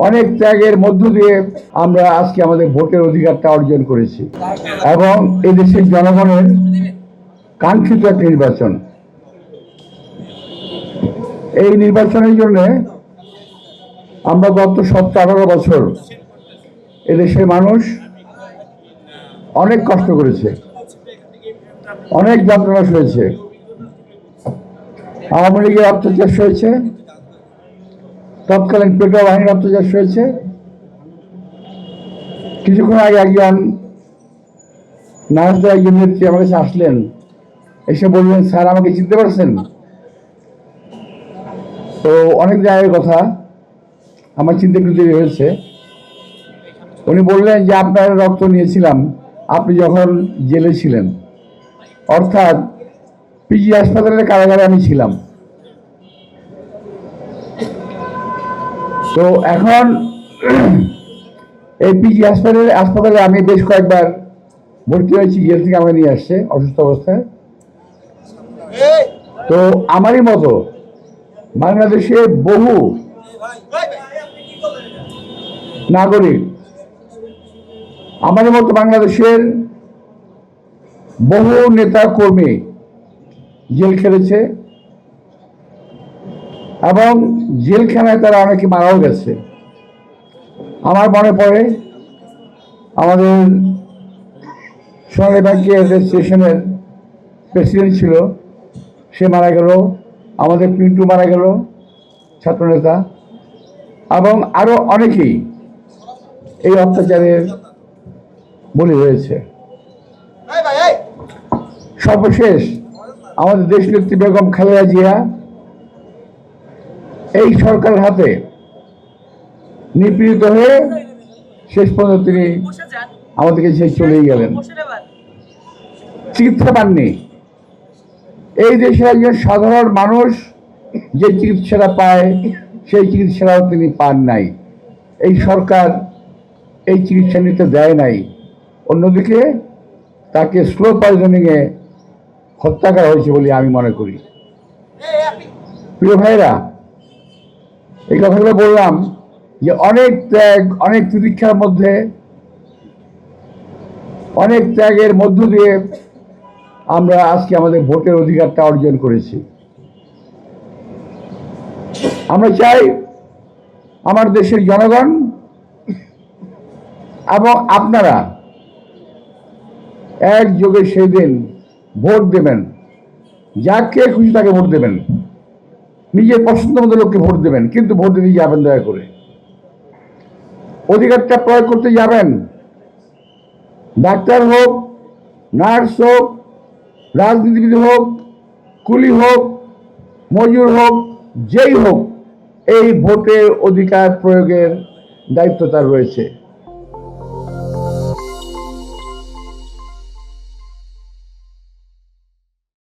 অনেক ত্যাগের মধ্য দিয়ে আমরা আজকে আমাদের ভোটের অধিকারটা অর্জন করেছি এবং এই দেশের জনগণের কাঙ্ক্ষিত একটা নির্বাচন। এই নির্বাচনের জন্য আমরা গত 17-18 বছর এদেশের মানুষ অনেক কষ্ট করেছে, অনেক যন্ত্রণা সয়েছে। আওয়ামী লীগের অত্যাচার সয়েছে, তৎকালীন পেটোয়া বাহিনীর অত্যাচার সয়েছে। কিছুক্ষণ আগে একজন নার্সদের একজন নেত্রী আমার কাছে আসলেন, এসে বললেন, স্যার আমাকে চিনতে পারছেন? তো অনেক জায়গার কথা আমার চিনতে একটু দেরি হয়েছে। উনি বললেন যে আপনার রক্ত নিয়েছিলাম আপনি যখন জেলে ছিলেন, অর্থাৎ পিজি হাসপাতালের কারাগারে আমি ছিলাম। তো এখন এই পিজি হাসপাতালে আমি বেশ কয়েকবার ভর্তি হয়েছি, জেল থেকে আমাকে নিয়ে আসছে অসুস্থ অবস্থায়। তো আমারই মতো বাংলাদেশে বহু নাগরিক, আমাদের মতো বাংলাদেশের বহু নেতা কর্মী জেল খেটেছে এবং জেলখানায় তারা অনেকে মারাও গেছে। আমার মনে পড়ে আমাদের সোনালী ব্যাংকের স্টেশনের প্রেসিডেন্ট ছিল, সে মারা গেল। আমাদের পিন্টু মারা গেল, ছাত্রনেতা, এবং আরো অনেকেই এই অত্যাচারের বলি হয়েছে। সর্বশেষ আমাদের দেশনেত্রী বেগম খালেদা জিয়া এই সরকারের হাতে নিপীড়িত হয়ে শেষ পর্যন্ত তিনি আমাদেরকে ছেড়ে চলেই গেলেন, চিকিৎসা পাননি। এই দেশের একজন সাধারণ মানুষ যে চিকিৎসাটা পায় সেই চিকিৎসাটাও তিনি পান নাই। এই সরকার এই চিকিৎসা নিতে দেয় নাই। অন্যদিকে তাকে স্লো পয়জনিংয়ে হত্যা করা হয়েছে বলে আমি মনে করি। প্রিয় ভাইরা, এই কথাগুলো বললাম যে অনেক ত্যাগ, অনেক প্রতীক্ষার মধ্যে, অনেক ত্যাগের মধ্য দিয়ে আমরা আজকে আমাদের ভোটের অধিকারটা অর্জন করেছি। আমরা চাই আমার দেশের জনগণ এবং আপনারা একযোগে সেই দিন ভোট দেবেন, যাকে খুশি তাকে ভোট দেবেন, নিজের পছন্দ মতো লোককে ভোট দেবেন, কিন্তু ভোট দিতে যাবেন দয়া করে। অধিকারটা প্রয়োগ করতে যাবেন। ডাক্তার হোক, নার্স হোক, রাজনীতিবিদ হোক, কুলি হোক, মজুর হোক, যেই হোক, এই ভোটের অধিকার প্রয়োগের দায়িত্ব তার রয়েছে।